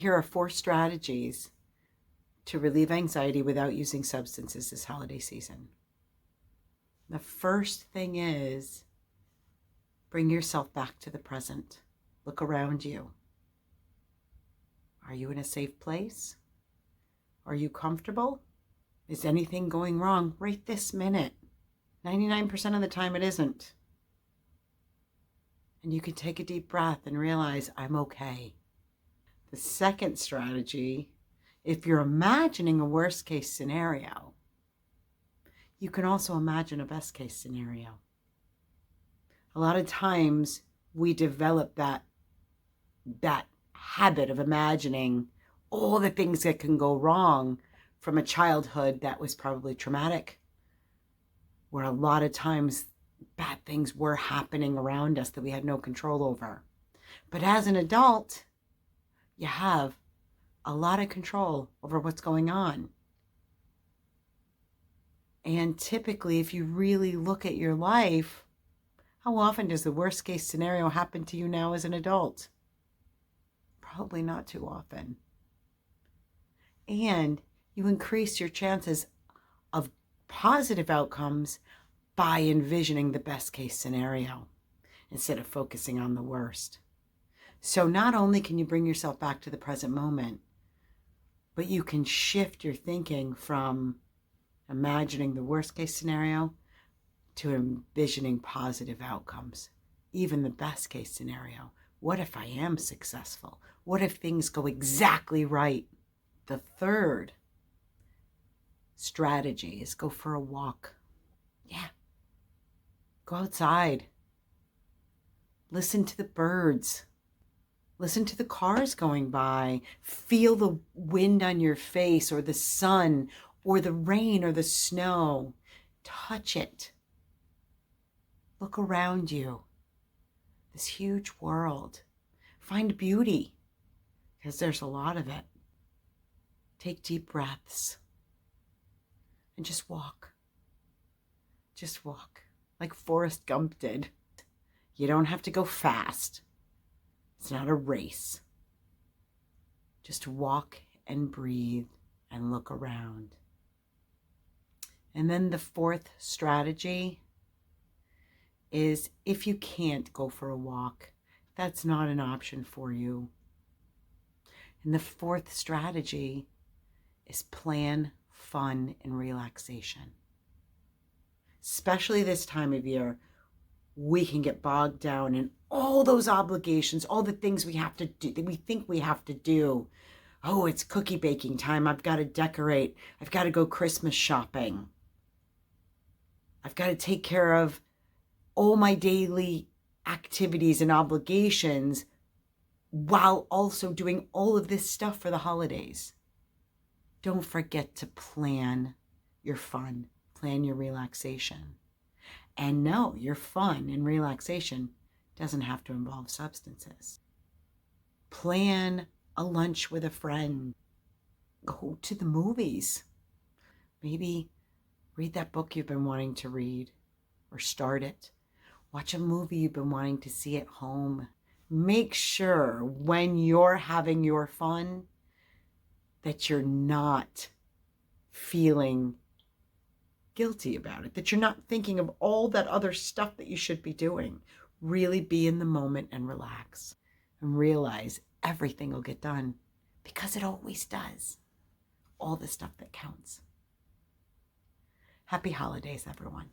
Here are 4 strategies to relieve anxiety without using substances this holiday season. The first thing is bring yourself back to the present. Look around you. Are you in a safe place? Are you comfortable? Is anything going wrong right this minute? 99% of the time it isn't. And you can take a deep breath and realize, I'm okay. The second strategy, if you're imagining a worst case scenario, you can also imagine a best case scenario. A lot of times we develop that habit of imagining all the things that can go wrong from a childhood that was probably traumatic, where a lot of times bad things were happening around us that we had no control over. But as an adult, you have a lot of control over what's going on. And typically, if you really look at your life, how often does the worst case scenario happen to you now as an adult? Probably not too often. And you increase your chances of positive outcomes by envisioning the best case scenario instead of focusing on the worst. So not only can you bring yourself back to the present moment, but you can shift your thinking from imagining the worst case scenario to envisioning positive outcomes, even the best case scenario. What if I am successful? What if things go exactly right? The third strategy is go for a walk. Yeah. Go outside. Listen to the birds. Listen to the cars going by. Feel the wind on your face or the sun or the rain or the snow. Touch it. Look around you. This huge world. Find beauty, because there's a lot of it. Take deep breaths and just walk. Just walk like Forrest Gump did. You don't have to go fast. It's not a race. Just walk and breathe and look around. And then the fourth strategy is, if you can't go for a walk, that's not an option for you. And the fourth strategy is plan fun and relaxation. Especially this time of year, we can get bogged down in all those obligations, all the things we have to do, that we think we have to do. Oh, it's cookie baking time. I've got to decorate. I've got to go Christmas shopping. I've got to take care of all my daily activities and obligations while also doing all of this stuff for the holidays. Don't forget to plan your fun, plan your relaxation. And no, your fun and relaxation doesn't have to involve substances. Plan a lunch with a friend. Go to the movies. Maybe read that book you've been wanting to read or start it. Watch a movie you've been wanting to see at home. Make sure when you're having your fun that you're not feeling guilty about it, that you're not thinking of all that other stuff that you should be doing. Really be in the moment and relax and realize everything will get done, because it always does. All the stuff that counts. Happy holidays, everyone.